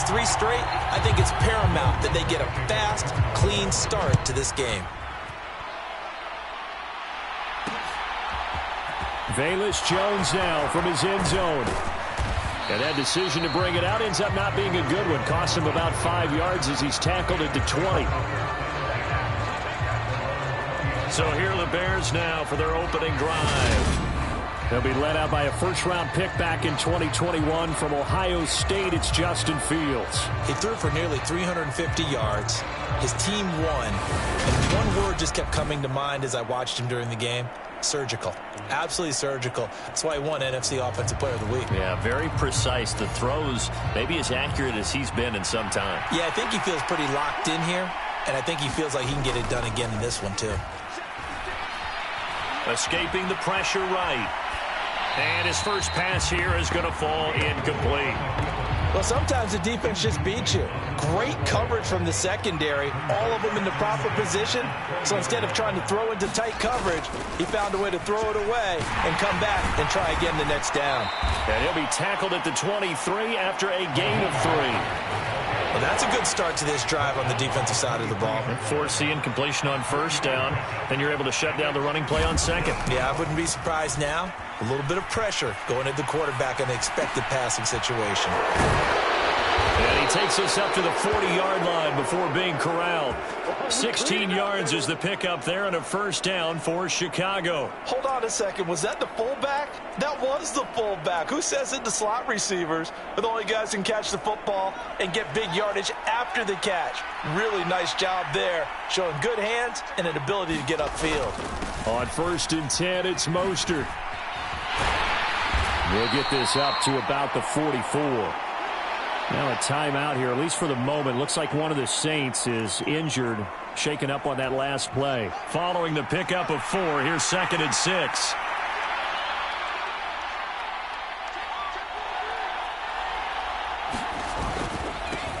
wins 3 straight, I think it's paramount that they get a fast, clean start to this game. Velus Jones now from his end zone. And that decision to bring it out ends up not being a good one. Cost him about 5 yards as he's tackled at the 20. So here are the Bears now for their opening drive. They'll be led out by a first-round pick back in 2021 from Ohio State. It's Justin Fields. He threw for nearly 350 yards. His team won. And one word just kept coming to mind as I watched him during the game. Surgical. Absolutely surgical. That's why he won NFC Offensive Player of the Week. Yeah, very precise. The throws maybe as accurate as he's been in some time. Yeah, I think he feels pretty locked in here. And I think he feels like he can get it done again in this one, too. Escaping the pressure right. And his first pass here is going to fall incomplete. Well, sometimes the defense just beats you. Great coverage from the secondary, all of them in the proper position. So instead of trying to throw into tight coverage, he found a way to throw it away and come back and try again the next down. And he'll be tackled at the 23 after a gain of 3. Well, that's a good start to this drive on the defensive side of the ball. Forcing completion on first down, then you're able to shut down the running play on second. Yeah, I wouldn't be surprised now. A little bit of pressure going at the quarterback in the expected passing situation. And he takes us up to the 40-yard line before being corralled. 16 yards is the pickup there and a first down for Chicago. Hold on a second. Was that the fullback? That was the fullback. Who says it? The slot receivers are the only guys who can catch the football and get big yardage after the catch. Really nice job there, showing good hands and an ability to get upfield. On 1st and 10, it's Mostert. We'll get this up to about the 44. Now a timeout here, at least for the moment. Looks like one of the Saints is injured, shaken up on that last play. Following the pickup of 4, here's 2nd and 6.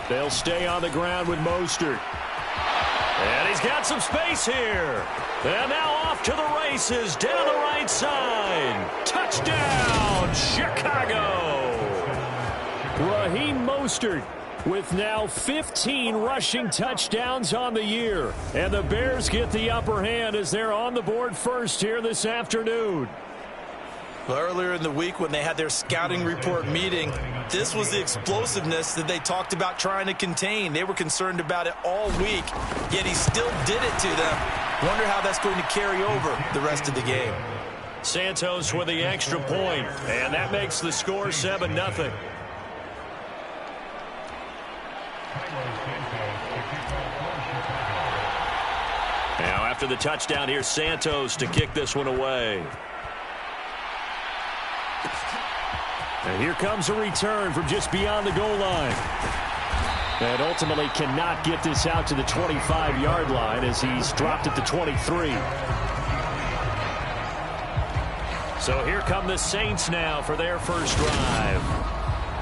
They'll stay on the ground with Mostert. And he's got some space here. And now off to the races down the right side. Touchdown, Chicago. Raheem Mostert with now 15 rushing touchdowns on the year. And the Bears get the upper hand as they're on the board first here this afternoon. Well, earlier in the week when they had their scouting report meeting, this was the explosiveness that they talked about trying to contain. They were concerned about it all week, yet he still did it to them. Wonder how that's going to carry over the rest of the game. Santos with the extra point, and that makes the score 7-0. Now after the touchdown, here's Santos to kick this one away. And here comes a return from just beyond the goal line. And ultimately cannot get this out to the 25-yard line as he's dropped at the 23. So here come the Saints now for their first drive.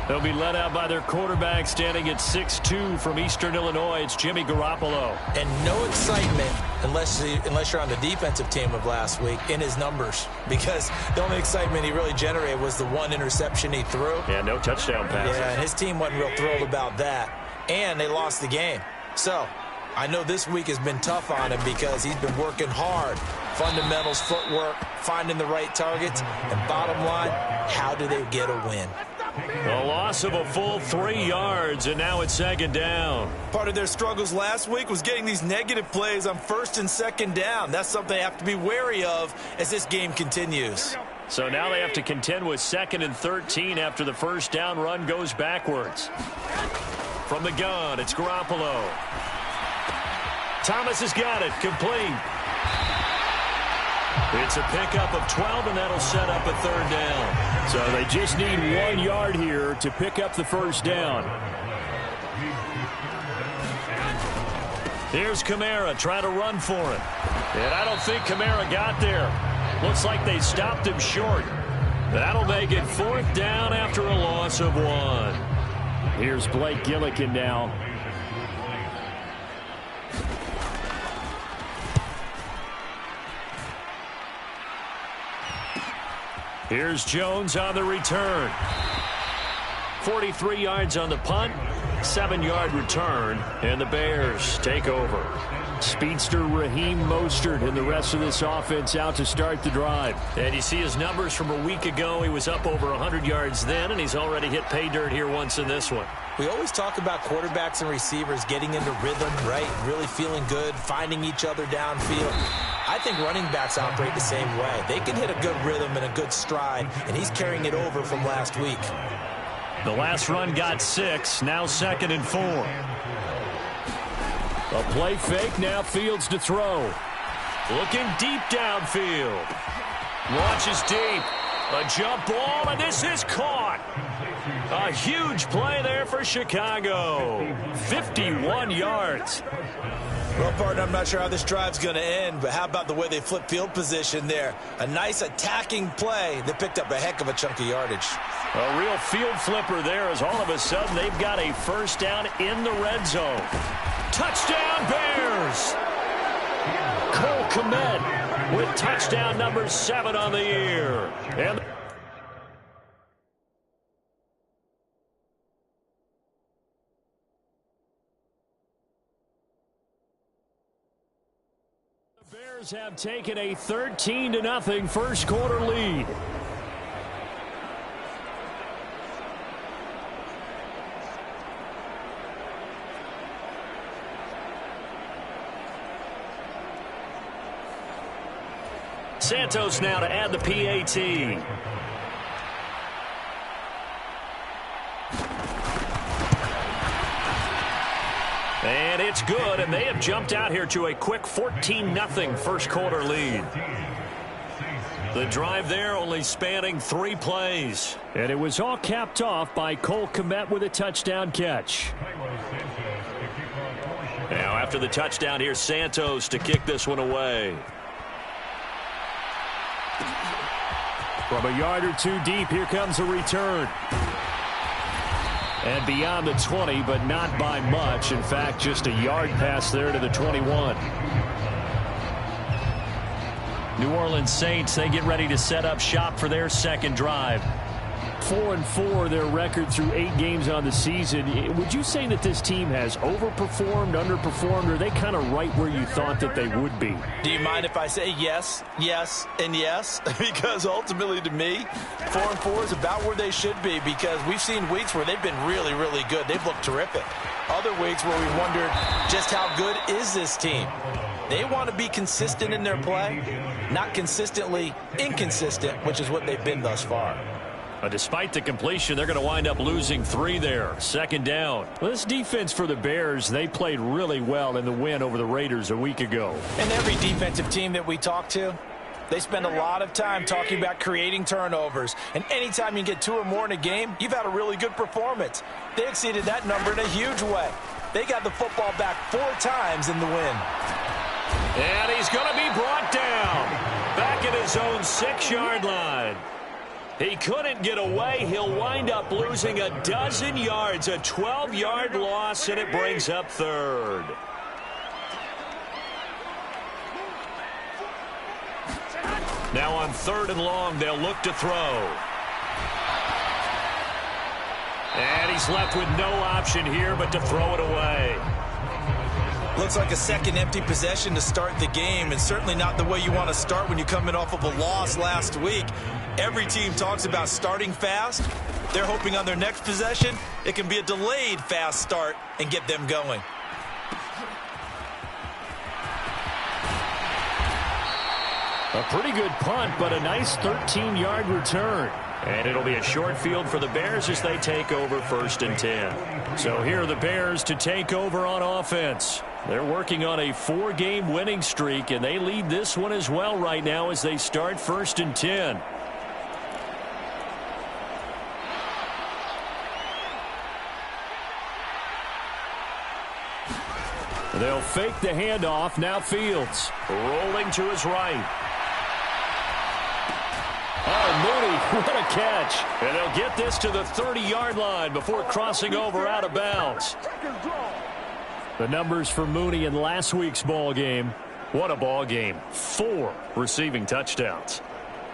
They'll be led out by their quarterback standing at 6'2" from Eastern Illinois. It's Jimmy Garoppolo. And no excitement unless you're on the defensive team of last week in his numbers, because the only excitement he really generated was the one interception he threw. Yeah, no touchdown passes. Yeah, and his team wasn't real thrilled about that. And they lost the game. So I know this week has been tough on him because he's been working hard. Fundamentals, footwork, finding the right targets. And bottom line, how do they get a win? A loss of a full 3 yards, and now it's 2nd down. Part of their struggles last week was getting these negative plays on 1st and 2nd down. That's something they have to be wary of as this game continues. So now they have to contend with 2nd and 13 after the first down run goes backwards. From the gun, it's Garoppolo. Thomas has got it, complete. It's a pickup of 12, and that'll set up a 3rd down. So they just need 1 yard here to pick up the first down. Here's Kamara trying to run for it. And I don't think Kamara got there. Looks like they stopped him short. That'll make it 4th down after a loss of 1. Here's Blake Gillikin now. Here's Jones on the return. 43 yards on the punt. 7-yard return, and the Bears take over. Speedster Raheem Mostert and the rest of this offense out to start the drive. And you see his numbers from a week ago. He was up over 100 yards then, and he's already hit pay dirt here once in this one. We always talk about quarterbacks and receivers getting into rhythm, right? Really feeling good, finding each other downfield. I think running backs operate the same way. They can hit a good rhythm and a good stride, and he's carrying it over from last week. The last run got 6, now 2nd and 4. A play fake, now Fields to throw. Looking deep downfield. Launches deep. A jump ball, and this is caught. A huge play there for Chicago. 51 yards. Well, partner, I'm not sure how this drive's going to end, but how about the way they flip field position there? A nice attacking play that picked up a heck of a chunk of yardage. A real field flipper there as all of a sudden they've got a first down in the red zone. Touchdown, Bears! Cole Kmet with touchdown number 7 on the year. And the Bears have taken a 13-0 first quarter lead. Santos now to add the PAT. And it's good, and they have jumped out here to a quick 14-0 first quarter lead. The drive there only spanning 3 plays. And it was all capped off by Cole Kmet with a touchdown catch. Now after the touchdown, here's Santos to kick this one away. From a yard or 2 deep, here comes a return. And beyond the 20, but not by much. In fact, just a yard pass there to the 21. New Orleans Saints, they get ready to set up shop for their second drive. 4-4, their record through 8 games on the season. Would you say that this team has overperformed, underperformed, or are they kind of right where you thought that they would be? Do you mind if I say yes, yes, and yes? Because ultimately to me, 4-4 is about where they should be, because we've seen weeks where they've been really, really good. They've looked terrific. Other weeks where we wondered just how good is this team. They want to be consistent in their play, not consistently inconsistent, which is what they've been thus far. Despite the completion, they're going to wind up losing 3 there. Second down. Well, this defense for the Bears, they played really well in the win over the Raiders a week ago. And every defensive team that we talk to, they spend a lot of time talking about creating turnovers. And anytime you get 2 or more in a game, you've had a really good performance. They exceeded that number in a huge way. They got the football back 4 times in the win. And he's going to be brought down. Back at his own 6-yard line. He couldn't get away. He'll wind up losing a dozen yards, a 12-yard loss, and it brings up 3rd. Now on 3rd and long, they'll look to throw. And he's left with no option here but to throw it away. Looks like a second empty possession to start the game, and certainly not the way you want to start when you're coming off of a loss last week. Every team talks about starting fast. They're hoping on their next possession it can be a delayed fast start and get them going. A pretty good punt, but a nice 13-yard return. And it'll be a short field for the Bears as they take over 1st and 10. So here are the Bears to take over on offense. They're working on a 4-game winning streak, and they lead this one as well right now as they start 1st and 10. They'll fake the handoff. Now Fields. Rolling to his right. Oh, Mooney, what a catch. And they'll get this to the 30-yard line before crossing over out of bounds. The numbers for Mooney in last week's ball game. What a ball game. 4 receiving touchdowns.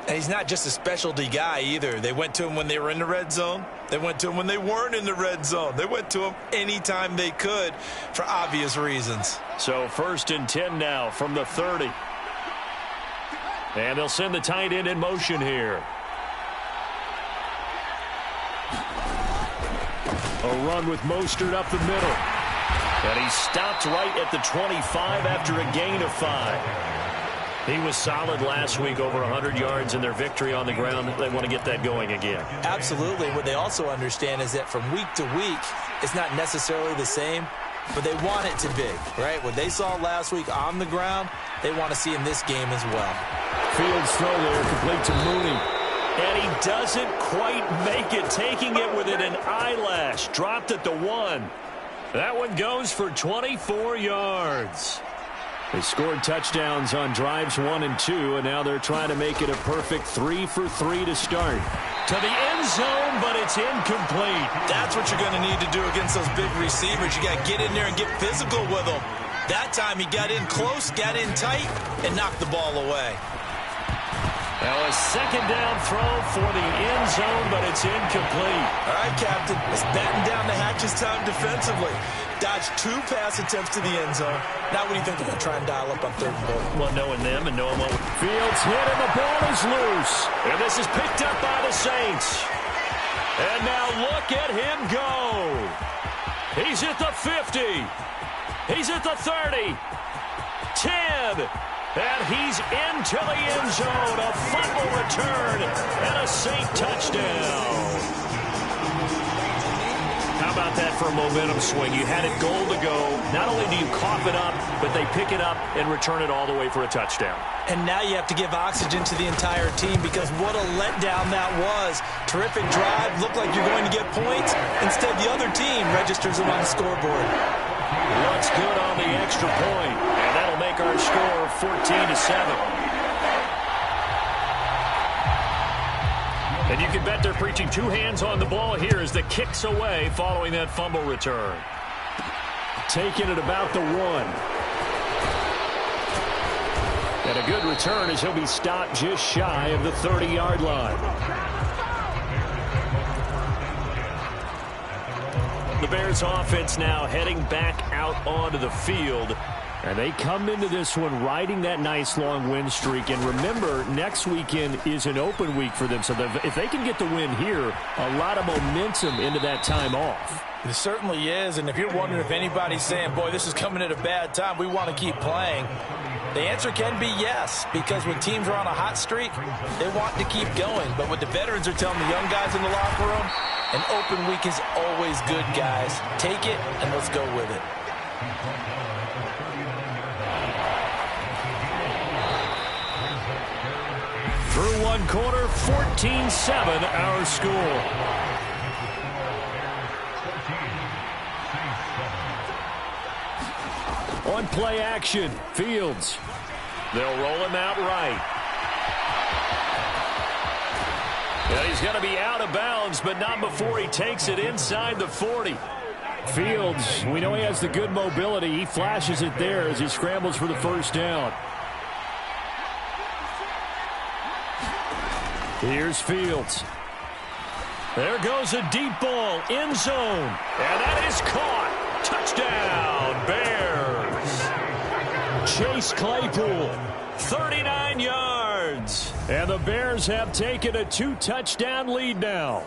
And he's not just a specialty guy either. They went to him when they were in the red zone. They went to him when they weren't in the red zone. They went to him anytime they could for obvious reasons. So 1st and 10 now from the 30. And they'll send the tight end in motion here. A run with Mostert up the middle. And he stopped right at the 25 after a gain of 5. He was solid last week, over 100 yards in their victory on the ground. They want to get that going again. Absolutely. What they also understand is that from week to week, it's not necessarily the same, but they want it to be, right? What they saw last week on the ground, they want to see in this game as well. Fields throw there, complete to Mooney. And he doesn't quite make it, taking it within an eyelash. Dropped at the 1. That one goes for 24 yards. They scored touchdowns on drives 1 and 2, and now they're trying to make it a perfect 3 for 3 to start. To the end zone, but it's incomplete. That's what you're going to need to do against those big receivers. You got to get in there and get physical with them. That time he got in close, got in tight, and knocked the ball away. Now a second down throw for the end zone, but it's incomplete. All right, Captain, let's batten down the hatches time defensively. Dodged 2 pass attempts to the end zone. Now what do you think they're going to try and dial up on 3rd and goal? Well, knowing them and knowing what Fields hit and the ball is loose. And this is picked up by the Saints. And now look at him go. He's at the 50. He's at the 30. 10. And he's into the end zone. A fumble return and a Saint touchdown. How about that for a momentum swing? You had it goal to go. Not only do you cough it up, but they pick it up and return it all the way for a touchdown. And now you have to give oxygen to the entire team, because what a letdown that was. Terrific drive. Looked like you're going to get points. Instead, the other team registers them on the scoreboard. What's good on the extra point? And that'll make our score 14-7. And you can bet they're preaching 2 hands on the ball here as the kick's away following that fumble return. Taking it about the 1. And a good return as he'll be stopped just shy of the 30-yard line. The Bears offense now heading back out onto the field. And they come into this one riding that nice long win streak. And remember, next weekend is an open week for them. So if they can get the win here, a lot of momentum into that time off. It certainly is. And if you're wondering if anybody's saying, boy, this is coming at a bad time, we want to keep playing, the answer can be yes. Because when teams are on a hot streak, they want to keep going. But what the veterans are telling the young guys in the locker room, an open week is always good, guys. Take it and let's go with it. Through 1 quarter, 14-7 our score. On play action, Fields. They'll roll him out right. Yeah, he's going to be out of bounds, but not before he takes it inside the 40. Fields, we know he has the good mobility. He flashes it there as he scrambles for the first down. Here's Fields. There goes a deep ball, end zone. And that is caught. Touchdown, Bears. Chase Claypool, 39 yards. And the Bears have taken a 2-touchdown lead now.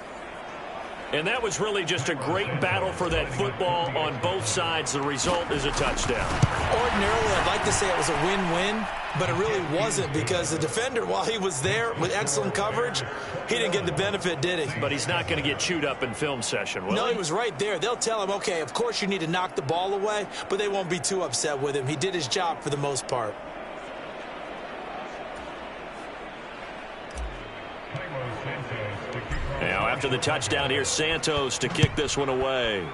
And that was really just a great battle for that football on both sides. The result is a touchdown. Ordinarily, I'd like to say it was a win-win, but it really wasn't, because the defender, while he was there with excellent coverage, he didn't get the benefit, did he? But he's not going to get chewed up in film session, will he? No, he was right there. They'll tell him, okay, of course you need to knock the ball away, but they won't be too upset with him. He did his job for the most part. Now, after the touchdown, here's Santos to kick this one away.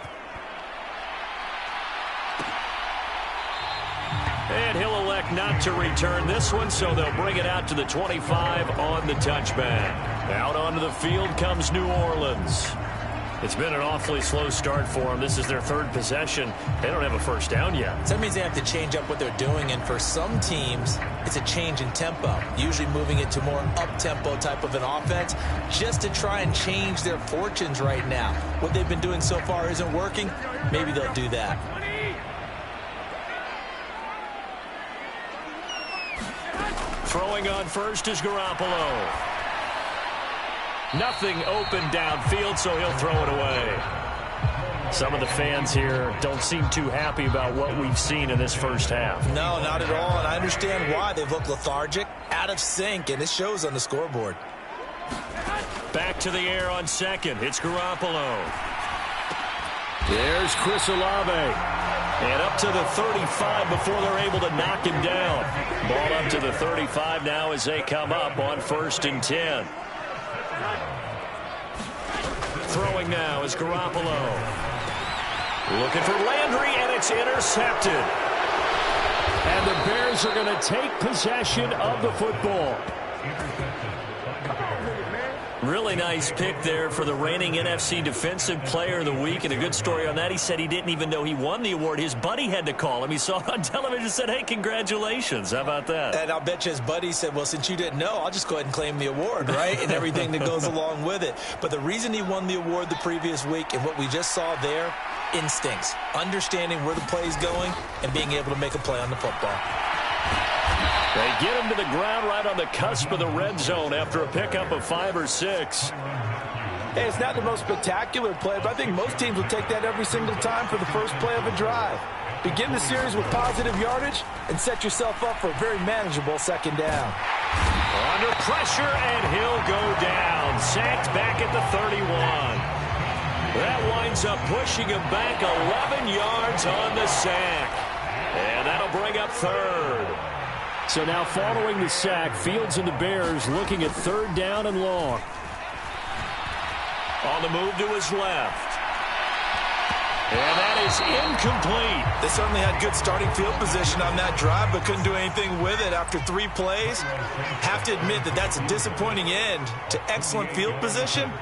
And he'll elect not to return this one, so they'll bring it out to the 25 on the touchback. Out onto the field comes New Orleans. It's been an awfully slow start for them. This is their third possession. They don't have a first down yet. So that means they have to change up what they're doing, and for some teams, it's a change in tempo, usually moving it to more up-tempo type of an offense just to try and change their fortunes right now. What they've been doing so far isn't working. Maybe they'll do that. Throwing on first is Garoppolo. Nothing open downfield, so he'll throw it away. Some of the fans here don't seem too happy about what we've seen in this first half. No, not at all, and I understand why. They've looked lethargic, out of sync, and it shows on the scoreboard. Back to the air on second. It's Garoppolo. There's Chris Olave. And up to the 35 before they're able to knock him down. Ball up to the 35 now as they come up on 1st and 10. Throwing now is Garoppolo. Looking for Landry, and it's intercepted. And the Bears are going to take possession of the football. Really nice pick there for the reigning NFC Defensive Player of the Week. And a good story on that. He said he didn't even know he won the award. His buddy had to call him. He saw it on television and said, hey, congratulations. How about that? And I'll bet you his buddy said, well, since you didn't know, I'll just go ahead and claim the award, right? And everything that goes along with it. But the reason he won the award the previous week and what we just saw there, instincts, understanding where the play is going and being able to make a play on the football. They get him to the ground right on the cusp of the red zone after a pickup of 5 or 6. Hey, it's not the most spectacular play, but I think most teams will take that every single time for the first play of a drive. Begin the series with positive yardage and set yourself up for a very manageable second down. Under pressure, and he'll go down. Sacked back at the 31. That winds up pushing him back 11 yards on the sack. And that'll bring up 3rd. So now following the sack, Fields and the Bears looking at 3rd down and long. On the move to his left. And that is incomplete. They certainly had good starting field position on that drive, but couldn't do anything with it after 3 plays. Have to admit that that's a disappointing end to excellent field position.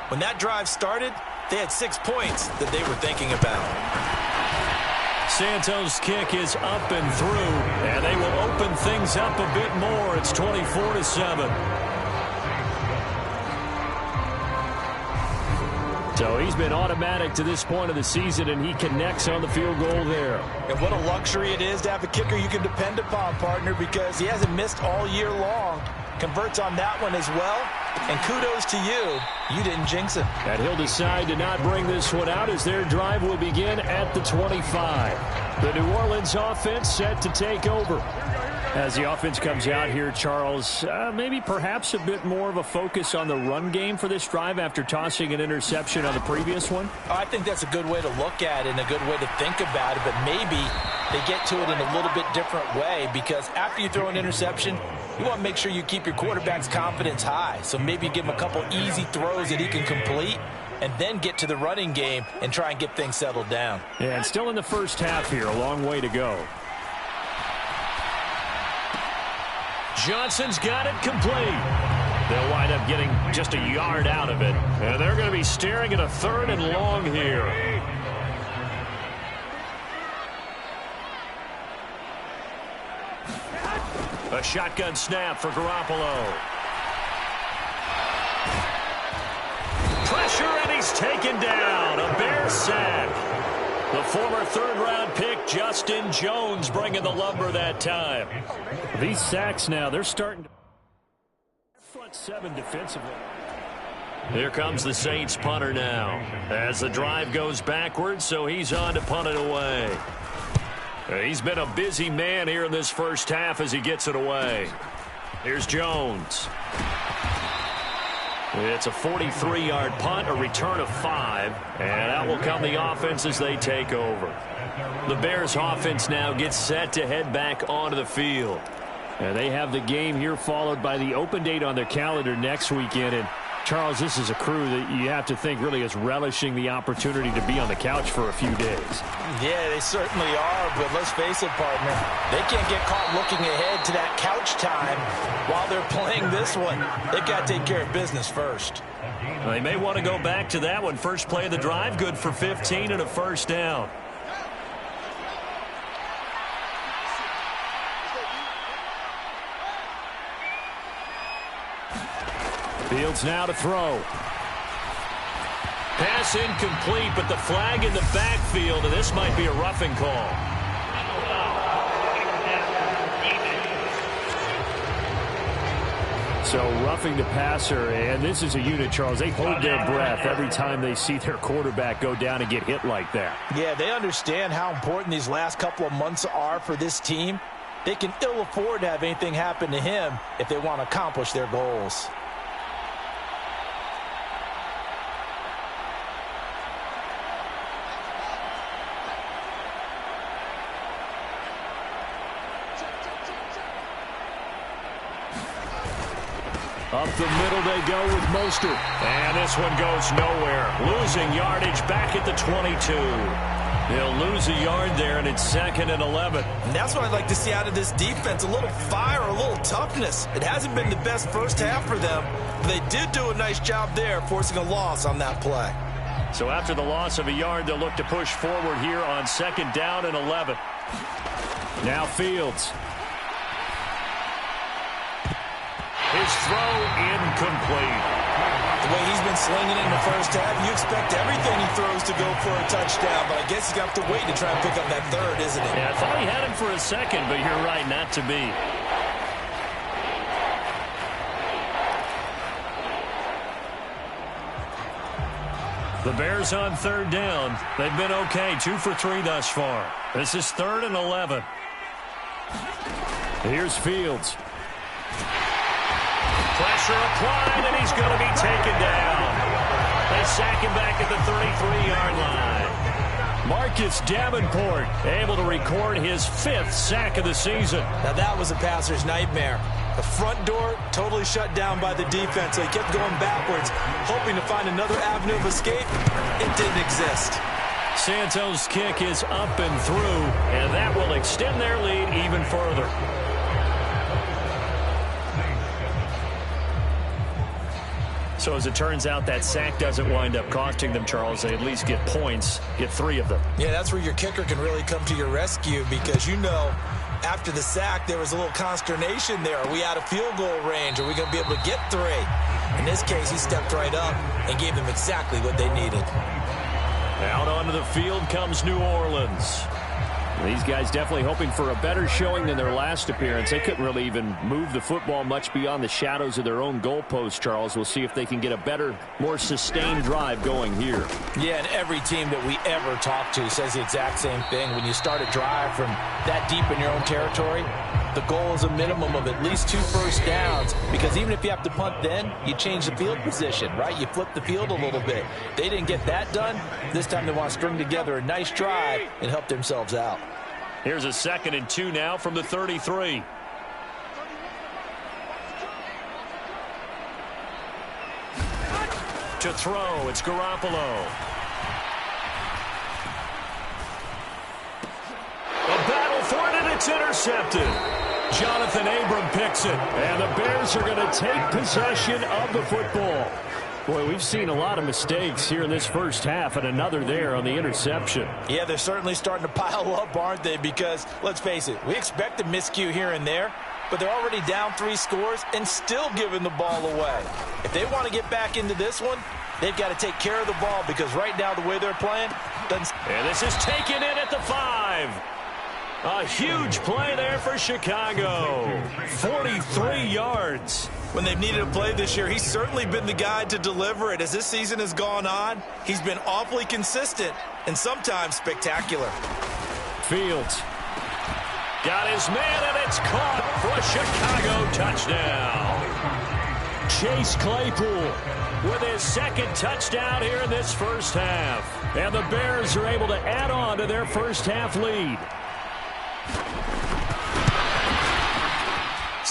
When that drive started, they had 6 points that they were thinking about. Santos' kick is up and through, and they will open things up a bit more. It's 24-7. So he's been automatic to this point of the season, and he connects on the field goal there. And what a luxury it is to have a kicker you can depend upon, partner, because he hasn't missed all year long. Converts on that one as well. And kudos to you. You didn't jinx him. And he'll decide to not bring this one out as their drive will begin at the 25. The New Orleans offense set to take over. As the offense comes out here, Charles, maybe perhaps a bit more of a focus on the run game for this drive after tossing an interception on the previous one? I think that's a good way to look at it and a good way to think about it, but maybe they get to it in a little bit different way, because after you throw an interception, you want to make sure you keep your quarterback's confidence high. So maybe give him a couple easy throws that he can complete and then get to the running game and try and get things settled down. Yeah, and still in the first half here, a long way to go. Johnson's got it complete. They'll wind up getting just a yard out of it. And they're going to be staring at a 3rd and long here. A shotgun snap for Garoppolo. Pressure, and he's taken down. A Bear sack. The former 3rd-round pick, Justin Jones, bringing the lumber that time. These sacks now, they're starting to front 7 defensively. Here comes the Saints punter now. As the drive goes backwards, so he's on to punt it away. He's been a busy man here in this first half as he gets it away. Here's Jones. It's a 43-yard punt, a return of 5, and that will come the offense as they take over. The Bears offense now gets set to head back onto the field. And they have the game here followed by the open date on their calendar next weekend, and Charles, this is a crew that you have to think really is relishing the opportunity to be on the couch for a few days. Yeah, they certainly are, but let's face it, partner. They can't get caught looking ahead to that couch time while they're playing this one. They've got to take care of business first. Well, they may want to go back to that one. First play of the drive, good for 15 and a first down. Fields now to throw. Pass incomplete, but the flag in the backfield, and this might be a roughing call. So roughing the passer, and this is a unit, Charles. They hold their breath every time they see their quarterback go down and get hit like that. Yeah, they understand how important these last couple of months are for this team. They can ill afford to have anything happen to him if they want to accomplish their goals. Up the middle they go with Mostert. And this one goes nowhere. Losing yardage back at the 22. They'll lose a yard there, and it's 2nd and 11. And that's what I'd like to see out of this defense, a little fire, a little toughness. It hasn't been the best first half for them, but they did do a nice job there, forcing a loss on that play. So after the loss of a yard, they'll look to push forward here on 2nd down and 11. Now Fields. His throw incomplete. The way he's been slinging it in the first half, you expect everything he throws to go for a touchdown, but I guess he's got to wait to try and pick up that third, isn't it? Yeah, I thought he had him for a second, but you're right, not to be. The Bears on 3rd down. They've been okay, 2 for 3 thus far. This is 3rd and 11. Here's Fields. Pressure applied, and he's going to be taken down. They sack him back at the 33-yard line. Marcus Davenport able to record his 5th sack of the season. Now that was a passer's nightmare. The front door totally shut down by the defense, so he kept going backwards, hoping to find another avenue of escape. It didn't exist. Santos' kick is up and through, and that will extend their lead even further. So as it turns out, that sack doesn't wind up costing them, Charles. They at least get points, get 3 of them. Yeah, that's where your kicker can really come to your rescue, because you know after the sack there was a little consternation there. Are we out of field goal range? Are we going to be able to get 3? In this case, he stepped right up and gave them exactly what they needed. Out onto the field comes New Orleans. These guys definitely hoping for a better showing than their last appearance. They couldn't really even move the football much beyond the shadows of their own goalpost, Charles. We'll see if they can get a better, more sustained drive going here. Yeah, and every team that we ever talk to says the exact same thing. When you start a drive from that deep in your own territory, the goal is a minimum of at least 2 first downs, because even if you have to punt then, you change the field position, right? You flip the field a little bit. They didn't get that done. This time they want to string together a nice drive and help themselves out. Here's a 2nd and 2 now from the 33. To throw, it's Garoppolo. A battle for it, and it's intercepted. Jonathan Abram picks it, and the Bears are going to take possession of the football. Boy, we've seen a lot of mistakes here in this first half, and another there on the interception. Yeah, they're certainly starting to pile up, aren't they? Because, let's face it, we expect a miscue here and there, but they're already down 3 scores and still giving the ball away. If they want to get back into this one, they've got to take care of the ball, because right now the way they're playing doesn't... And this is taken in at the 5. A huge play there for Chicago. 43 yards. When they've needed a play this year, he's certainly been the guy to deliver it. As this season has gone on, he's been awfully consistent and sometimes spectacular. Fields. Got his man, and it's caught for a Chicago touchdown. Chase Claypool with his 2nd touchdown here in this first half. And the Bears are able to add on to their first half lead.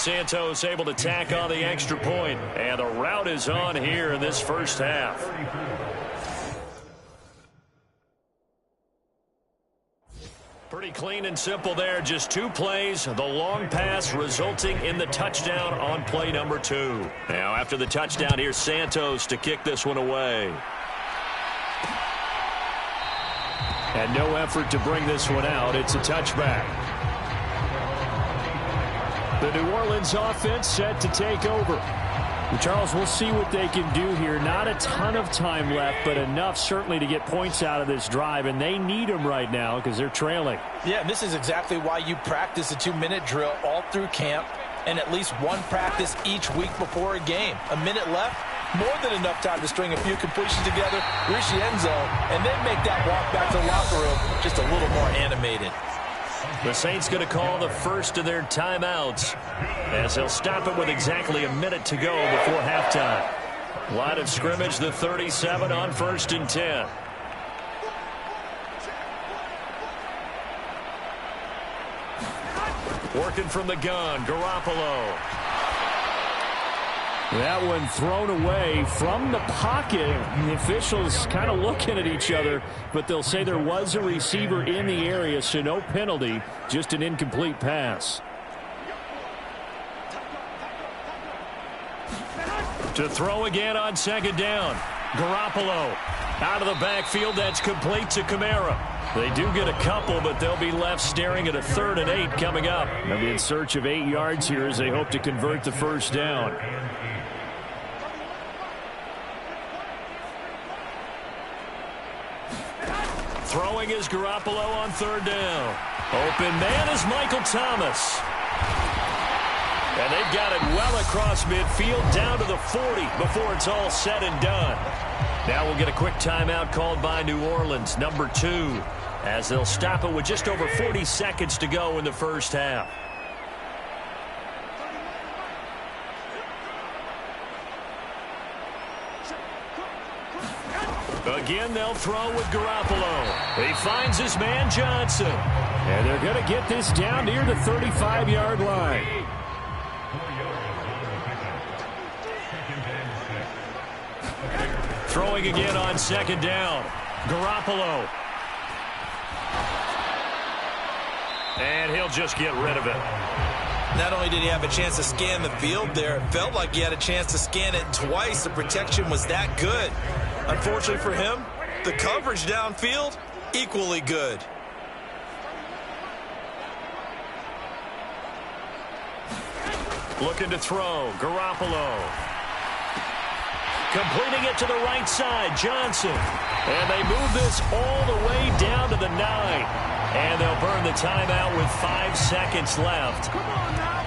Santos able to tack on the extra point, and the rout is on here in this first half. Pretty clean and simple there. Just 2 plays. The long pass resulting in the touchdown on play number 2. Now after the touchdown, here's Santos to kick this one away. And no effort to bring this one out. It's a touchback. The New Orleans offense set to take over. Charles, we'll see what they can do here. Not a ton of time left, but enough certainly to get points out of this drive, and they need them right now because they're trailing. Yeah, this is exactly why you practice a 2-minute drill all through camp and at least one practice each week before a game. A minute left, more than enough time to string a few completions together, reach the end zone, and then make that walk back to the locker room just a little more animated. The Saints going to call the first of their timeouts as they'll stop it with exactly a minute to go before halftime. Line of scrimmage, the 37 on 1st and 10. Working from the gun, Garoppolo. That one thrown away from the pocket. The officials kind of looking at each other, but they'll say there was a receiver in the area, so no penalty, just an incomplete pass. To throw again on 2nd down. Garoppolo out of the backfield. That's complete to Kamara. They do get a couple, but they'll be left staring at a 3rd and 8 coming up. They'll be in search of 8 yards here as they hope to convert the first down. Throwing is Garoppolo on 3rd down. Open man is Michael Thomas. And they've got it well across midfield down to the 40 before it's all said and done. Now we'll get a quick timeout called by New Orleans, number 2, as they'll stop it with just over 40 seconds to go in the first half. Again, they'll throw with Garoppolo. He finds his man Johnson. And they're going to get this down near the 35-yard line. Throwing again on 2nd down. Garoppolo. And he'll just get rid of it. Not only did he have a chance to scan the field there, it felt like he had a chance to scan it twice. The protection was that good. Unfortunately for him, the coverage downfield, equally good. Looking to throw, Garoppolo. Completing it to the right side, Johnson. And they move this all the way down to the 9. And they'll burn the timeout with 5 seconds left.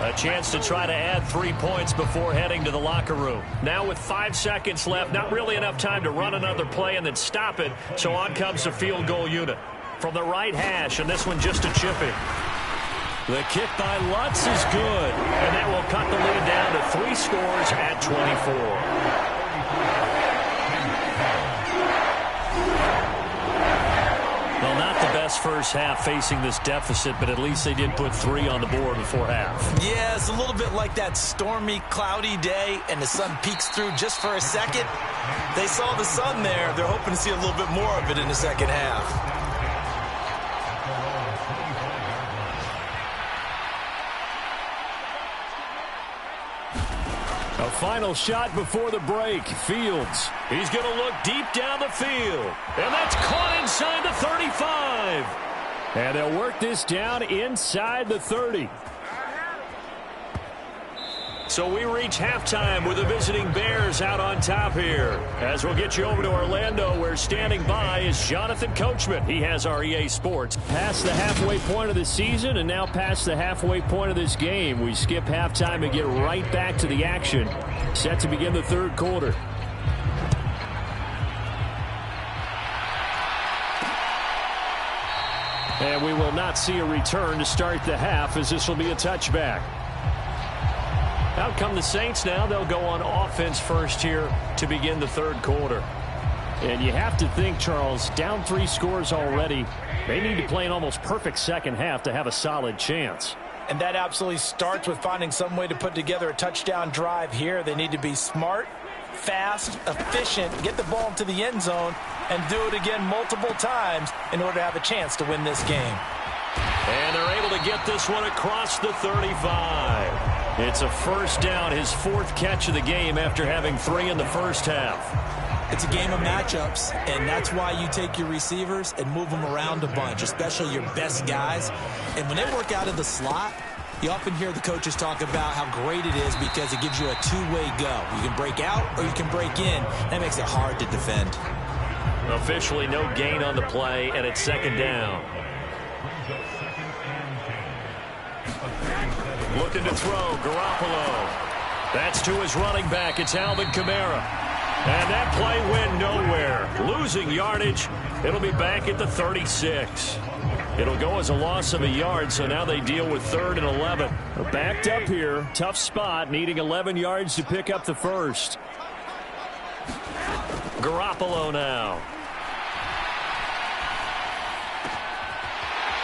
A chance to try to add 3 points before heading to the locker room. Now with 5 seconds left, not really enough time to run another play and then stop it. So on comes the field goal unit. From the right hash, and this one just a chipping. The kick by Lutz is good. And that will cut the lead down to 3 scores at 24. Well, not the best first half facing this deficit, but at least they did put 3 on the board before half. Yeah, it's a little bit like that stormy, cloudy day, and the sun peeks through just for a second. They saw the sun there. They're hoping to see a little bit more of it in the second half. A final shot before the break. Fields. He's going to look deep down the field. And that's caught inside the 35. And they'll work this down inside the 30. So we reach halftime with the visiting Bears out on top here. As we'll get you over to Orlando, where standing by is Jonathan Coachman. He has our EA Sports. Past the halfway point of the season and now past the halfway point of this game. We skip halftime and get right back to the action. Set to begin the 3rd quarter. And we will not see a return to start the half, as this will be a touchback. Out come the Saints now. They'll go on offense first here to begin the 3rd quarter. And you have to think, Charles, down 3 scores already. They need to play an almost perfect second half to have a solid chance. And that absolutely starts with finding some way to put together a touchdown drive here. They need to be smart, fast, efficient, get the ball into the end zone, and do it again multiple times in order to have a chance to win this game. And they're able to get this one across the 35. It's a first down, his 4th catch of the game after having 3 in the first half. It's a game of matchups, and that's why you take your receivers and move them around a bunch, especially your best guys. And when they work out of the slot, you often hear the coaches talk about how great it is because it gives you a two-way go. You can break out or you can break in. That makes it hard to defend. Officially no gain on the play, and it's 2nd down. Looking to throw, Garoppolo. That's to his running back. It's Alvin Kamara. And that play went nowhere. Losing yardage. It'll be back at the 36. It'll go as a loss of a yard, so now they deal with 3rd and 11. They're backed up here. Tough spot, needing 11 yards to pick up the first. Garoppolo now.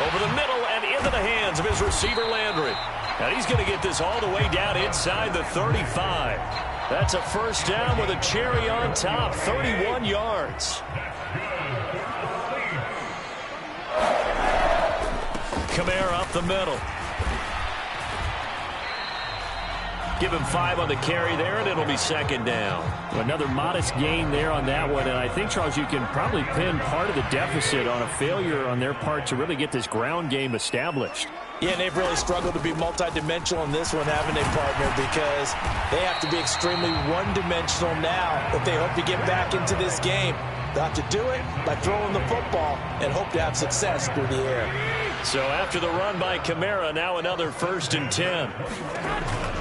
Over the middle and into the hands of his receiver, Landry. And he's going to get this all the way down inside the 35. That's a first down with a cherry on top, 31 yards. Kamara up the middle. Give him 5 on the carry there, and it'll be 2nd down. Another modest gain there on that one, and I think, Charles, you can probably pin part of the deficit on a failure on their part to really get this ground game established. Yeah, and they've really struggled to be multidimensional in this one, haven't they, partner? Because they have to be extremely one-dimensional now if they hope to get back into this game. They'll have to do it by throwing the football and hope to have success through the air. So after the run by Kamara, now another 1st and 10.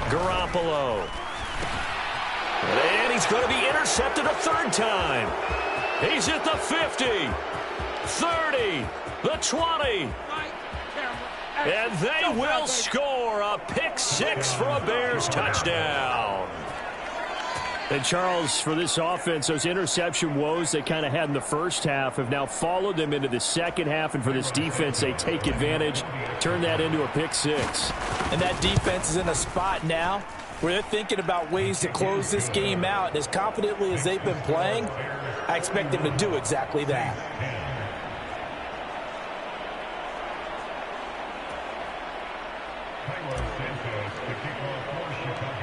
Garoppolo. And he's going to be intercepted a 3rd time. He's at the 50, 30, the 20. And they will score a pick-6 for a Bears touchdown. And, Charles, for this offense, those interception woes they kind of had in the first half have now followed them into the second half. And for this defense, they take advantage, turn that into a pick-6. And that defense is in a spot now where they're thinking about ways to close this game out. And as confidently as they've been playing, I expect them to do exactly that.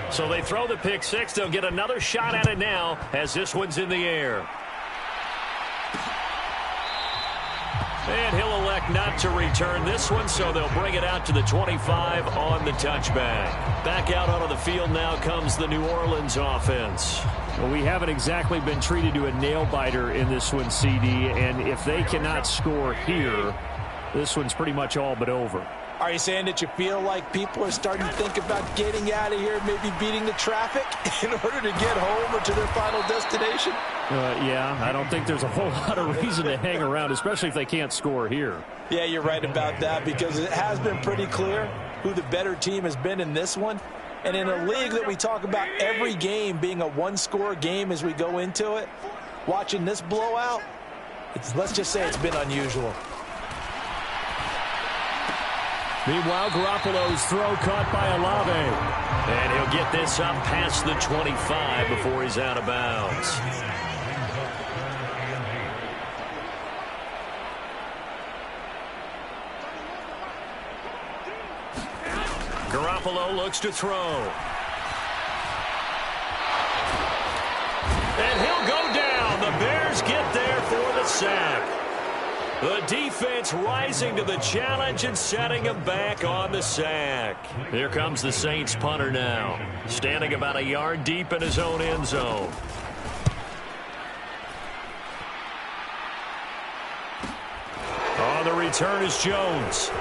So they throw the pick-6. They'll get another shot at it now as this one's in the air. And he'll elect not to return this one, so they'll bring it out to the 25 on the touchback. Back out onto the field now comes the New Orleans offense. Well, we haven't exactly been treated to a nail-biter in this one, CD, and if they cannot score here, this one's pretty much all but over. Are you saying that you feel like people are starting to think about getting out of here, maybe beating the traffic in order to get home or to their final destination? Yeah, I don't think there's a whole lot of reason to hang around, especially if they can't score here. Yeah, you're right about that because it has been pretty clear who the better team has been in this one. And in a league that we talk about every game being a one-score game as we go into it, watching this blowout, let's just say it's been unusual. Meanwhile, Garoppolo's throw caught by Olave. And he'll get this up past the 25 before he's out of bounds. Garoppolo looks to throw. And he'll go down. The Bears get there for the sack. The defense rising to the challenge and setting him back on the sack. Here comes the Saints punter now, standing about a yard deep in his own end zone. On the return is Jones.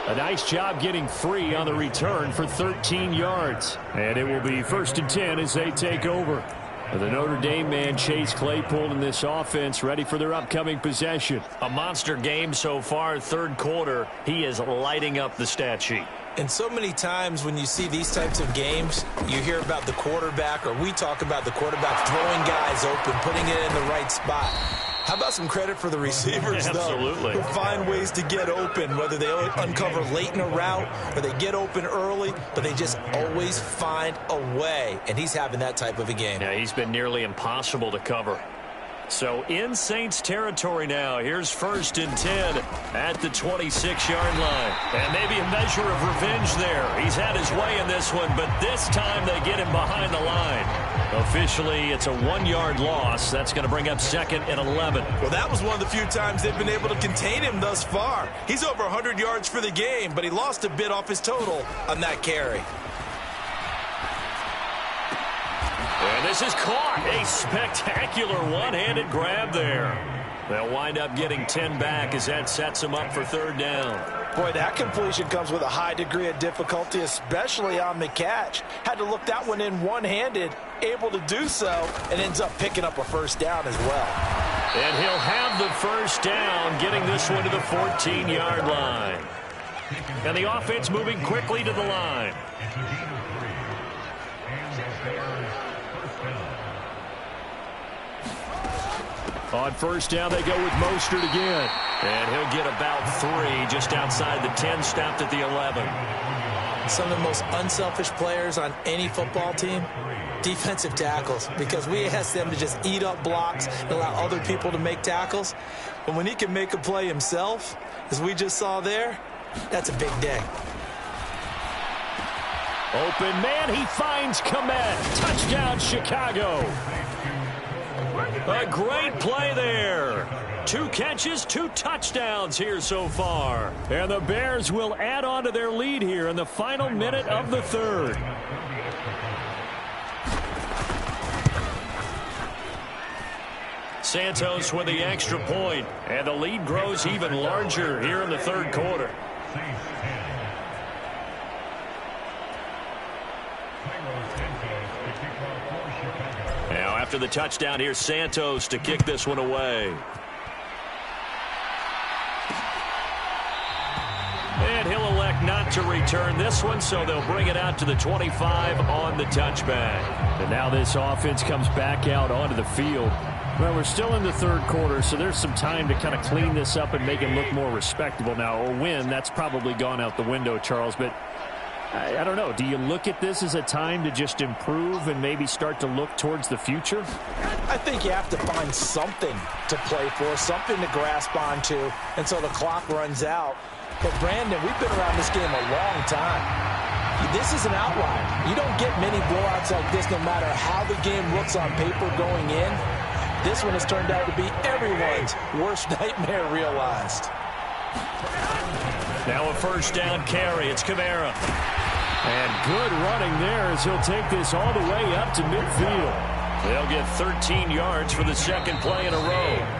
A nice job getting free on the return for 13 yards. And it will be 1st and 10 as they take over. The Notre Dame man, Chase Claypool, in this offense, ready for their upcoming possession. A monster game so far, 3rd quarter. He is lighting up the stat sheet. And so many times when you see these types of games, you hear about the quarterback, or we talk about the quarterback throwing guys open, putting it in the right spot. How about some credit for the receivers, though? Absolutely. Who find ways to get open, whether they uncover late in a route or they get open early, but they just always find a way. And he's having that type of a game. Yeah, he's been nearly impossible to cover. So in Saints territory now. Here's 1st and 10 at the 26-yard line. And maybe a measure of revenge there. He's had his way in this one, but this time they get him behind the line. Officially, it's a 1-yard loss. That's going to bring up 2nd and 11. Well, that was one of the few times they've been able to contain him thus far. He's over 100 yards for the game, but he lost a bit off his total on that carry. And this is caught. A spectacular one-handed grab there. They'll wind up getting 10 back as that sets them up for 3rd down. Boy, that completion comes with a high degree of difficulty, especially on the catch. Had to look that one in one-handed, able to do so, and ends up picking up a 1st down as well. And he'll have the 1st down, getting this one to the 14-yard line. And the offense moving quickly to the line. On 1st down, they go with Mostert again. And he'll get about 3 just outside the 10, stopped at the 11. Some of the most unselfish players on any football team, defensive tackles, because we ask them to just eat up blocks and allow other people to make tackles. But when he can make a play himself, as we just saw there, that's a big day. Open man, he finds Kmet. Touchdown, Chicago. A great play there. 2 catches, 2 touchdowns here so far. And the Bears will add on to their lead here in the final minute of the 3rd. Santos with the extra point, and the lead grows even larger here in the 3rd quarter. Now after the touchdown, here's Santos to kick this one away. And he'll elect not to return this one, so they'll bring it out to the 25 on the touchback. And now this offense comes back out onto the field. Well, we're still in the 3rd quarter, so there's some time to kind of clean this up and make it look more respectable now. Or win, that's probably gone out the window, Charles. But I don't know. Do you look at this as a time to just improve and maybe start to look towards the future? I think you have to find something to play for, something to grasp onto until the clock runs out. But, Brandon, we've been around this game a long time. This is an outlier. You don't get many blowouts like this no matter how the game looks on paper going in. This one has turned out to be everyone's worst nightmare realized. Now a 1st down carry. It's Kamara. And good running there as he'll take this all the way up to midfield. They'll get 13 yards for the 2nd play in a row.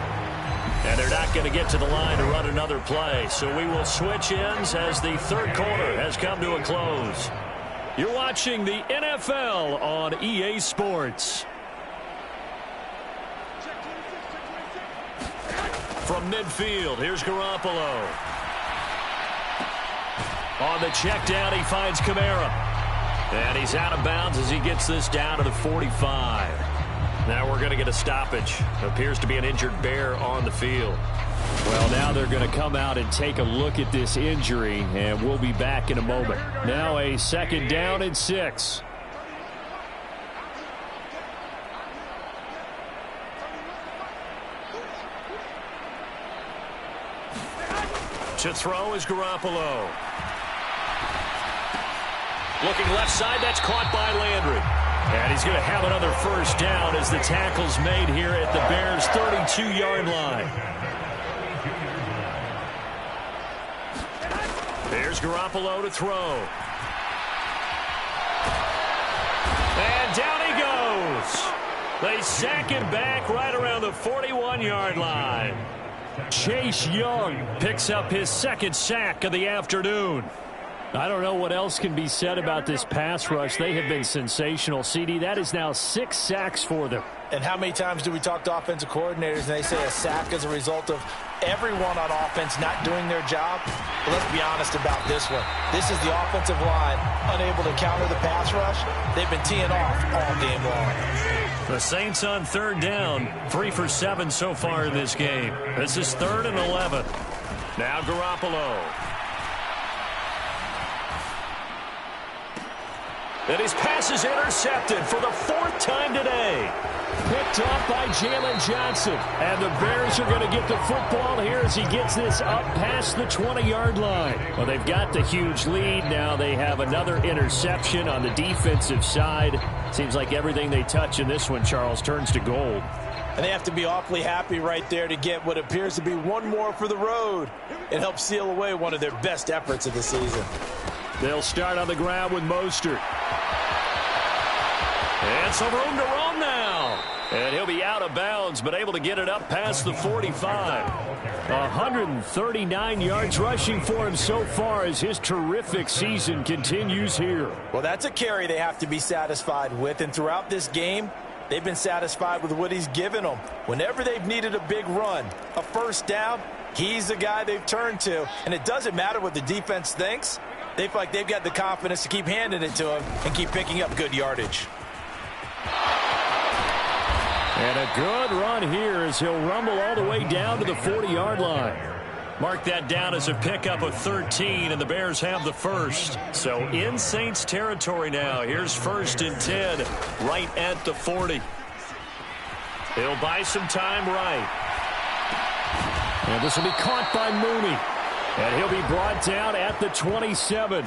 And they're not going to get to the line to run another play. So we will switch ends as the 3rd quarter has come to a close. You're watching the NFL on EA Sports. From midfield, here's Garoppolo. On the check down, he finds Kamara. And he's out of bounds as he gets this down to the 45. Now we're going to get a stoppage. Appears to be an injured Bear on the field. Well, now they're going to come out and take a look at this injury, and we'll be back in a moment. Now a 2nd down and 6. To throw is Garoppolo. Looking left side, that's caught by Landry. And he's going to have another 1st down as the tackle's made here at the Bears' 32-yard line. There's Garoppolo to throw. And down he goes. They sack him back right around the 41-yard line. Chase Young picks up his 2nd sack of the afternoon. I don't know what else can be said about this pass rush. They have been sensational. CD, that is now 6 sacks for them. And how many times do we talk to offensive coordinators and they say a sack is a result of everyone on offense not doing their job? But let's be honest about this one. This is the offensive line unable to counter the pass rush. They've been teeing off all game long. The Saints on third down, 3 for 7 so far in this game. This is 3rd and 11. Now Garoppolo. And his pass is intercepted for the 4th time today. Picked off by Jalen Johnson. And the Bears are going to get the football here as he gets this up past the 20-yard line. Well, they've got the huge lead. Now they have another interception on the defensive side. Seems like everything they touch in this one, Charles, turns to gold. And they have to be awfully happy right there to get what appears to be one more for the road. It helps seal away one of their best efforts of the season. They'll start on the ground with Mostert. And some room to roam now. And he'll be out of bounds, but able to get it up past the 45. 139 yards rushing for him so far as his terrific season continues here. Well, that's a carry they have to be satisfied with. And throughout this game, they've been satisfied with what he's given them. Whenever they've needed a big run, a first down, he's the guy they've turned to. And it doesn't matter what the defense thinks. They feel like they've got the confidence to keep handing it to him and keep picking up good yardage. And a good run here as he'll rumble all the way down to the 40-yard line. Mark that down as a pickup of 13, and the Bears have the first. So in Saints territory now. Here's 1st and 10 right at the 40. He'll buy some time right. And this will be caught by Mooney. And he'll be brought down at the 27.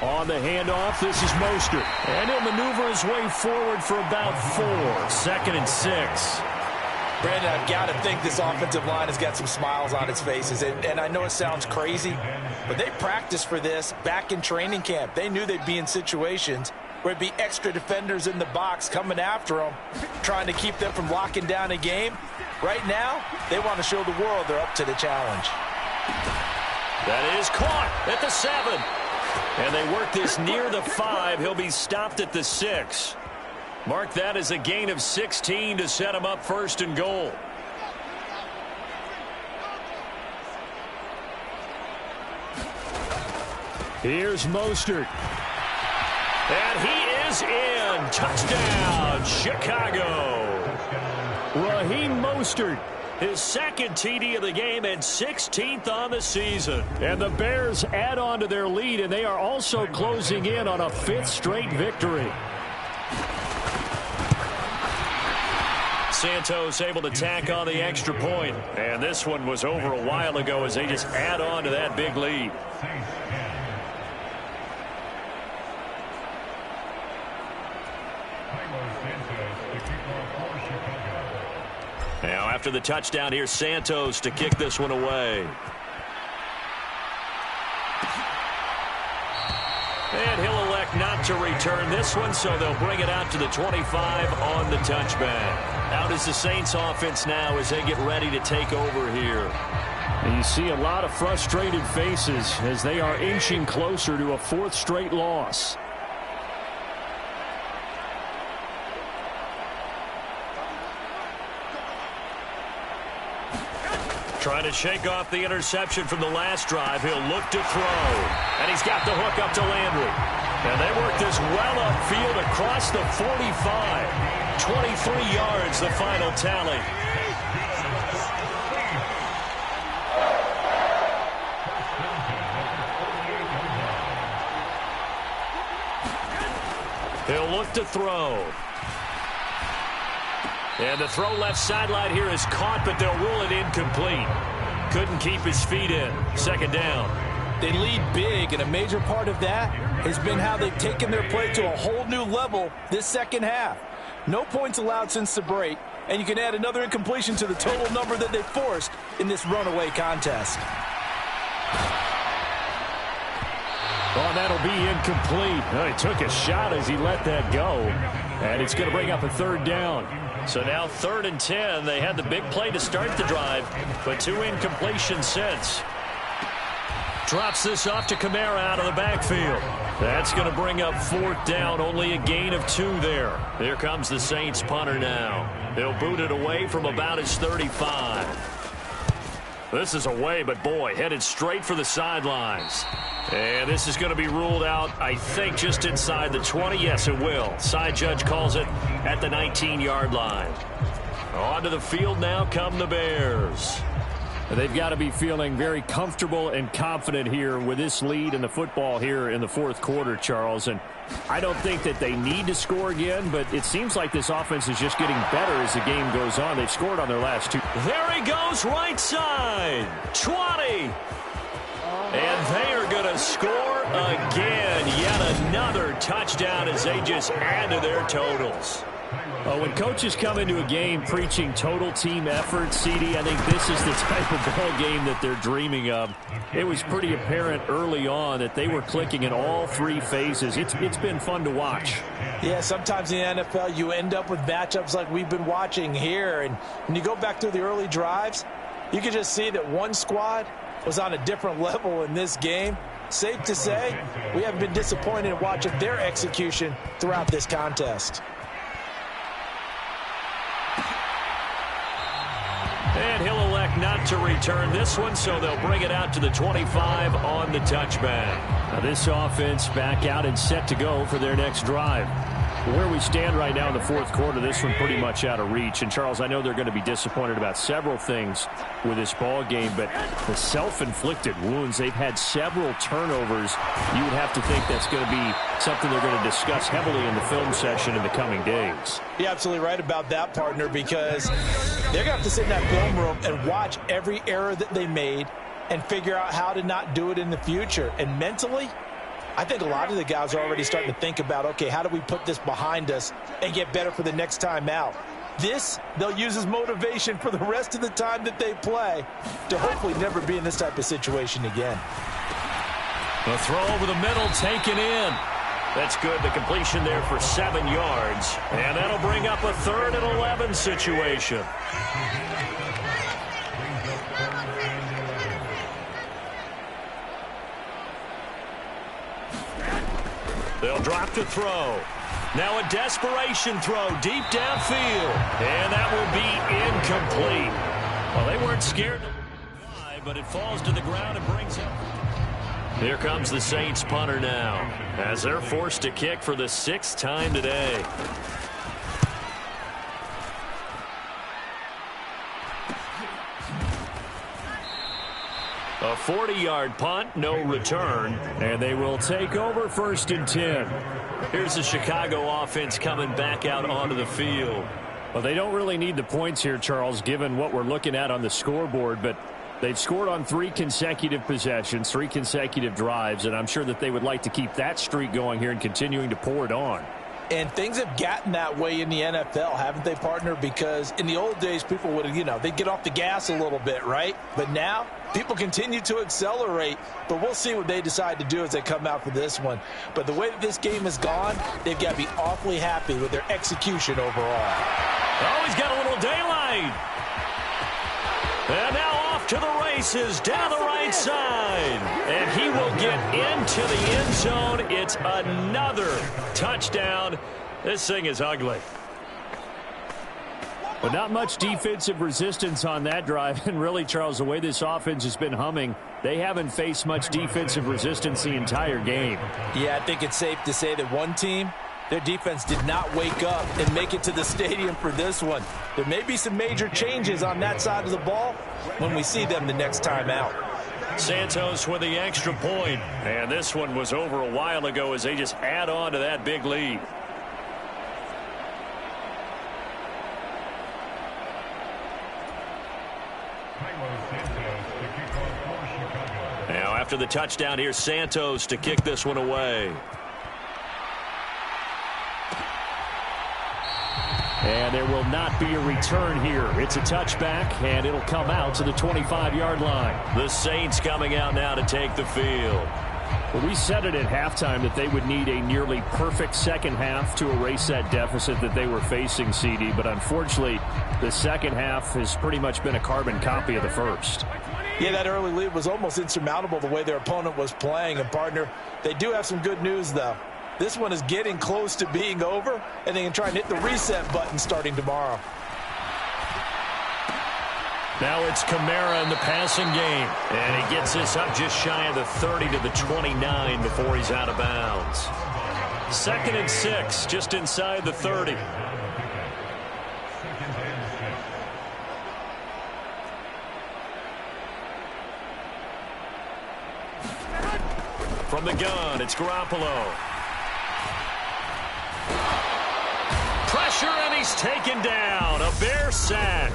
On the handoff, this is Mostert. And he'll maneuver his way forward for about 4. 2nd and 6. Brandon, I've got to think this offensive line has got some smiles on its faces. And I know it sounds crazy, but they practiced for this back in training camp. They knew they'd be in situations where it'd be extra defenders in the box coming after them, trying to keep them from locking down a game. Right now, they want to show the world they're up to the challenge. That is caught at the 7. And they work this near the 5. He'll be stopped at the 6. Mark that as a gain of 16 to set him up 1st and goal. Here's Mostert. And he is in. Touchdown, Chicago. Raheem Mostert. His 2nd TD of the game and 16th on the season. And the Bears add on to their lead, and they are also closing in on a 5th straight victory. Santos able to tack on the extra point. And this one was over a while ago as they just add on to that big lead. Now after the touchdown, here's Santos to kick this one away. And he'll elect not to return this one, so they'll bring it out to the 25 on the touchback. Out is the Saints offense now as they get ready to take over here. And you see a lot of frustrated faces as they are inching closer to a 4th straight loss. Trying to shake off the interception from the last drive. He'll look to throw. And he's got the hook up to Landry. And they work this well upfield across the 45. 23 yards, the final tally. He'll look to throw. And the throw left sideline here is caught, but they'll rule it incomplete. Couldn't keep his feet in. 2nd down. They lead big, and a major part of that has been how they've taken their play to a whole new level this 2nd half. No points allowed since the break, and you can add another incompletion to the total number that they forced in this runaway contest. Oh, that'll be incomplete. Oh, he took a shot as he let that go. And it's going to bring up a 3rd down. So now 3rd and 10. They had the big play to start the drive, but 2 incompletions since. Drops this off to Kamara out of the backfield. That's going to bring up 4th down, only a gain of 2 there. Here comes the Saints punter now. They'll boot it away from about his 35. This is away, but boy, headed straight for the sidelines. And this is going to be ruled out, I think, just inside the 20. Yes, it will. Side judge calls it at the 19-yard line. Onto the field now come the Bears. They've got to be feeling very comfortable and confident here with this lead in the football here in the 4th quarter, Charles. And I don't think that they need to score again, but it seems like this offense is just getting better as the game goes on. They've scored on their last 2. There he goes, right side. 20. And they are going to score again. Yet another touchdown as they just add to their totals. When coaches come into a game preaching total team effort, CD, I think this is the type of ball game that they're dreaming of. It was pretty apparent early on that they were clicking in all 3 phases. It's been fun to watch. Yeah, sometimes in the NFL you end up with matchups like we've been watching here. And when you go back through the early drives, you can just see that one squad was on a different level in this game. Safe to say, we haven't been disappointed in watching their execution throughout this contest. And he'll elect not to return this one, so they'll bring it out to the 25 on the touchback. Now this offense back out and set to go for their next drive. Where we stand right now in the 4th quarter, this one pretty much out of reach. And, Charles, I know they're going to be disappointed about several things with this ball game, but the self-inflicted wounds, they've had several turnovers. You would have to think that's going to be something they're going to discuss heavily in the film session in the coming days. You're absolutely right about that, partner, because they're going to have to sit in that film room and watch every error that they made and figure out how to not do it in the future. And mentally, I think a lot of the guys are already starting to think about, okay, how do we put this behind us and get better for the next time out? This, they'll use as motivation for the rest of the time that they play to hopefully never be in this type of situation again. The throw over the middle taken in. That's good. The completion there for 7 yards. And that'll bring up a 3rd and 11 situation. They'll drop to throw. Now a desperation throw deep downfield. And that will be incomplete. Well, they weren't scared to fly, but it falls to the ground and brings up. Here comes the Saints punter now, as they're forced to kick for the 6th time today. A 40-yard punt, no return. And they will take over 1st and 10. Here's the Chicago offense coming back out onto the field. Well, they don't really need the points here, Charles, given what we're looking at on the scoreboard, but they've scored on 3 consecutive possessions, 3 consecutive drives, and I'm sure that they would like to keep that streak going here and continuing to pour it on. And things have gotten that way in the NFL, haven't they, partner? Because in the old days, people would, they'd get off the gas a little bit, right? But now, people continue to accelerate. But we'll see what they decide to do as they come out for this one. But the way that this game has gone, they've got to be awfully happy with their execution overall. Oh, he's got a little daylight. And now off to the races down the right side. And he will get into the end zone. It's another touchdown. This thing is ugly. But not much defensive resistance on that drive. And really, Charles, the way this offense has been humming, they haven't faced much defensive resistance the entire game. Yeah, I think it's safe to say that one team, their defense did not wake up and make it to the stadium for this one. There may be some major changes on that side of the ball when we see them the next time out. Santos with the extra point. And this one was over a while ago as they just add on to that big lead. Now after the touchdown, here's Santos to kick this one away. And there will not be a return here. It's a touchback, and it'll come out to the 25-yard line. The Saints coming out now to take the field. Well, we said it at halftime that they would need a nearly perfect second half to erase that deficit that they were facing, CD. But unfortunately, the second half has pretty much been a carbon copy of the first. Yeah, that early lead was almost insurmountable the way their opponent was playing. And, partner, they do have some good news, though. This one is getting close to being over, and they can try and hit the reset button starting tomorrow. Now it's Kamara in the passing game. And he gets this up just shy of the 30 to the 29 before he's out of bounds. 2nd and 6, just inside the 30. From the gun, it's Garoppolo. Pressure, and he's taken down. A Bear sack.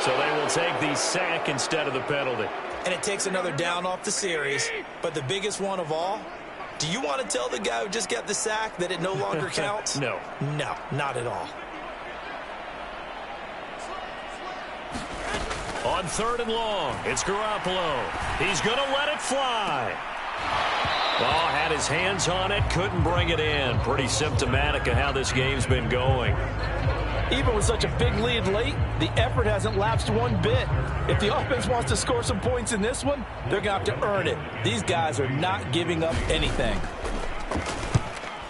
So they will take the sack instead of the penalty. And it takes another down off the series. But the biggest one of all, do you want to tell the guy who just got the sack that it no longer counts? No. No, not at all. On 3rd and long, it's Garoppolo. He's going to let it fly. Ball had his hands on it, couldn't bring it in. Pretty symptomatic of how this game's been going. Even with such a big lead late, the effort hasn't lapsed one bit. If the offense wants to score some points in this one, they're going to have to earn it. These guys are not giving up anything.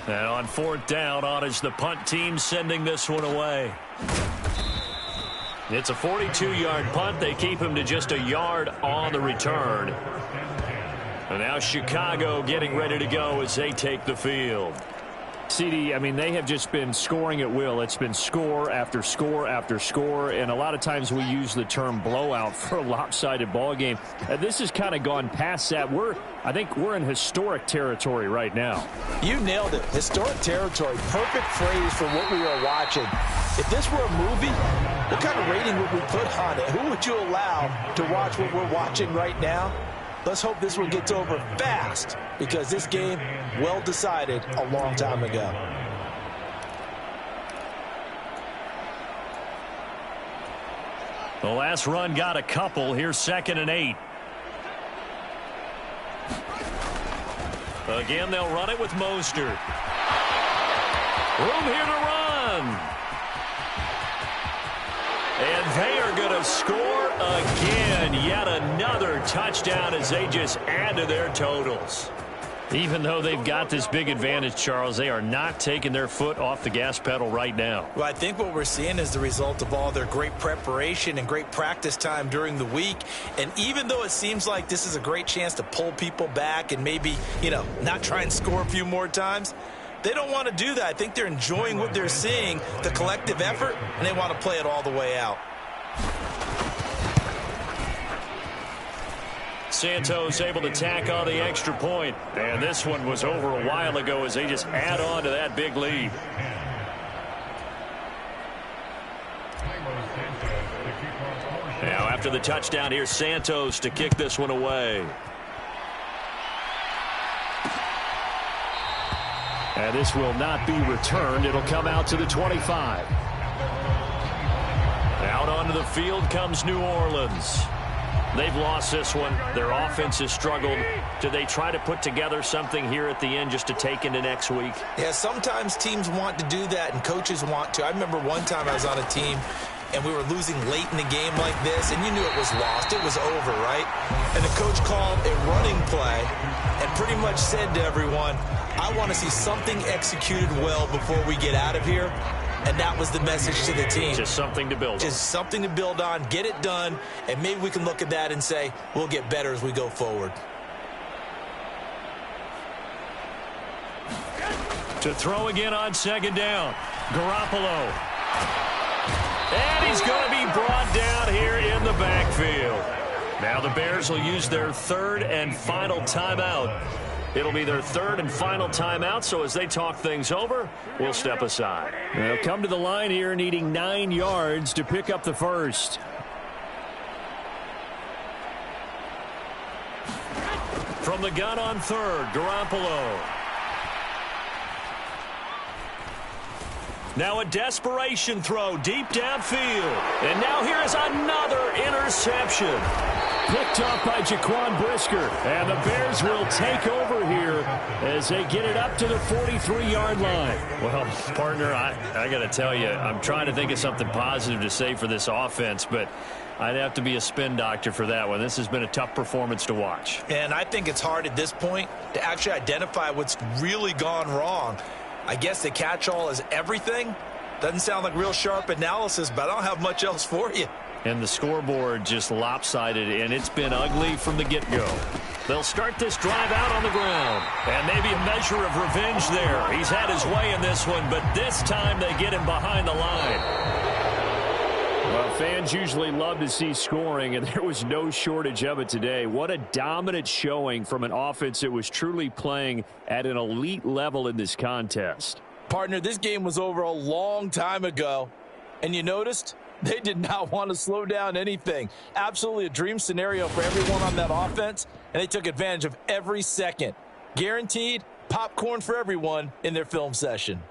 And on 4th down, on is the punt team sending this one away. It's a 42-yard punt. They keep him to just a yard on the return. And now Chicago getting ready to go as they take the field. CD, I mean, they have just been scoring at will. It's been score after score after score, and a lot of times we use the term blowout for a lopsided ball game. This has kind of gone past that. I think we're in historic territory right now. You nailed it. Historic territory. Perfect phrase for what we are watching. If this were a movie, what kind of rating would we put on it? Who would you allow to watch what we're watching right now? Let's hope this one gets over fast, because this game, well decided a long time ago. The last run got a couple. Here's 2nd and 8. Again, they'll run it with Mostert. Room here to run. And they are going to score again. Yet another touchdown as they just add to their totals. Even though they've got this big advantage, Charles, they are not taking their foot off the gas pedal right now. Well, I think what we're seeing is the result of all their great preparation and great practice time during the week. And even though it seems like this is a great chance to pull people back and maybe, not try and score a few more times, they don't want to do that. I think they're enjoying what they're seeing, the collective effort, and they want to play it all the way out. Santos able to tack on the extra point. And this one was over a while ago as they just add on to that big lead. Now after the touchdown, here's Santos to kick this one away. And this will not be returned. It'll come out to the 25. Out onto the field comes New Orleans. They've lost this one. Their offense has struggled. Do they try to put together something here at the end just to take into next week? Yeah, sometimes teams want to do that and coaches want to. I remember one time I was on a team and we were losing late in the game like this, and you knew it was lost. It was over, right? And the coach called a running play and pretty much said to everyone, I want to see something executed well before we get out of here. And that was the message to the team. Just something to build on. Just something to build on, get it done, and maybe we can look at that and say, we'll get better as we go forward. To throw again on 2nd down. Garoppolo. And he's going to be brought down here in the backfield. Now the Bears will use their 3rd and final timeout. It'll be their 3rd and final timeout, so as they talk things over, we'll step aside. They'll come to the line here needing 9 yards to pick up the first. From the gun on 3rd, Garoppolo. Now a desperation throw deep downfield. And now here is another interception. picked off by Jaquan Brisker. And the Bears will take over here as they get it up to the 43-yard line. Well, partner, I got to tell you, I'm trying to think of something positive to say for this offense, but I'd have to be a spin doctor for that one. This has been a tough performance to watch. And I think it's hard at this point to actually identify what's really gone wrong. I guess the catch-all is everything. Doesn't sound like real sharp analysis, but I don't have much else for you. And the scoreboard just lopsided, and it's been ugly from the get-go. They'll start this drive out on the ground. And maybe a measure of revenge there. He's had his way in this one, but this time they get him behind the line. Well, fans usually love to see scoring, and there was no shortage of it today. What a dominant showing from an offense that was truly playing at an elite level in this contest. Partner, this game was over a long time ago, and you noticed they did not want to slow down anything. Absolutely a dream scenario for everyone on that offense, and they took advantage of every second. Guaranteed popcorn for everyone in their film session.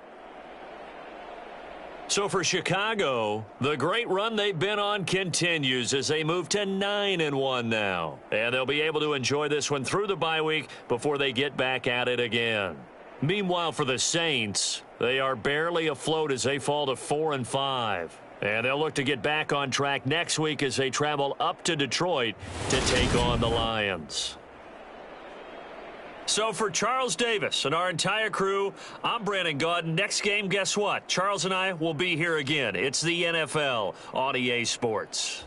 So for Chicago, the great run they've been on continues as they move to 9-1 now. And they'll be able to enjoy this one through the bye week before they get back at it again. Meanwhile, for the Saints, they are barely afloat as they fall to 4-5. And they'll look to get back on track next week as they travel up to Detroit to take on the Lions. So for Charles Davis and our entire crew, I'm Brandon Gaudin. Next game, guess what? Charles and I will be here again. It's the NFL on EA Sports.